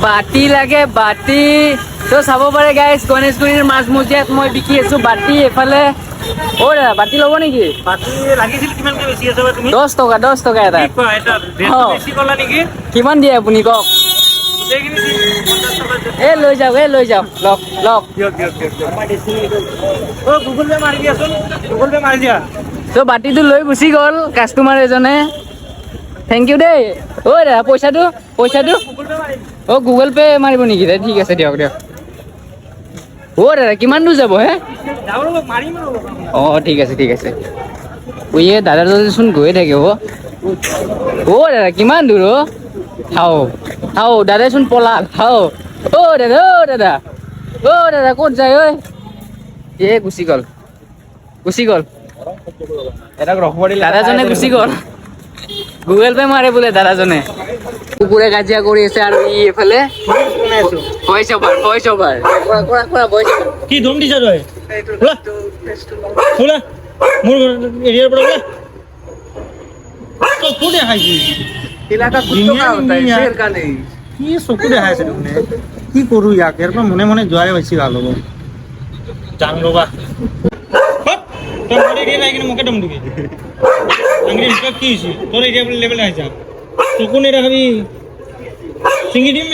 বাতি লাগে বাতি তো চাব পাৰে গাইজ গণেশগুৰিৰ মাজমজিয়াত মই বিকি আছো বাতি এফালে অ দাদা বাতি ল'ব নেকি বাতি লাগিছিল কিমানকৈ বেছি আছে তুমি 10 টকা এটা কি কোৱা এটা ৰেট বেছি ক'লা নেকি কিমান দিয়ে আপুনি কওক গোটেইখিনি 50 টকা লৈ যাওক লওক ও গুগল পে মাৰি দিয়াচোন গুগল পে মাৰি দিয়া তো বাতিটো লৈ গুচি গ'ল কাষ্টমাৰ এজনে থেংক ইউ দেই ঐ দাদা পইচাটো গুগল পে মাৰি অ গুগল পে মাৰিব নেকি ঠিক আছে দিয়ক অ দাদা কিমান দূৰ যাব হে যাওঁ ৰ'ব মাৰিম ৰ'ব অ ঠিক আছে এই দাদাজনচোন গৈয়ে থাকে অ দাদা কিমান দূৰ থাও দাদাচোন পলাল অ দাদা ক'ত যায় ঐ গুচি গ'ল দাদাজনে গুচি গ'ল গুগল পে মাৰে বোলে দাদাজনে কুকুৰে কাজিয়া কৰি আছে আৰু ই এফালে ভইচ অভাৰ কি দম দিছা তই ওলা মোৰ এৰিয়াৰ পৰা ওলা চকু দেখাইছি কি চকু দেখাইছে দেখোন কি কৰো ইয়াক ইয়াৰ পৰা মনে যোৱাই বেছি ভাল হ'ব যাং ৰ'বা তই মোৰ এৰিয়া নাই কিন্তু মোকে দম দিবি আংৰি কি হৈছে তোৰ এৰিয়া বুলি লেভেল আহিছা চকু নেদেখাবি চিঙি দিম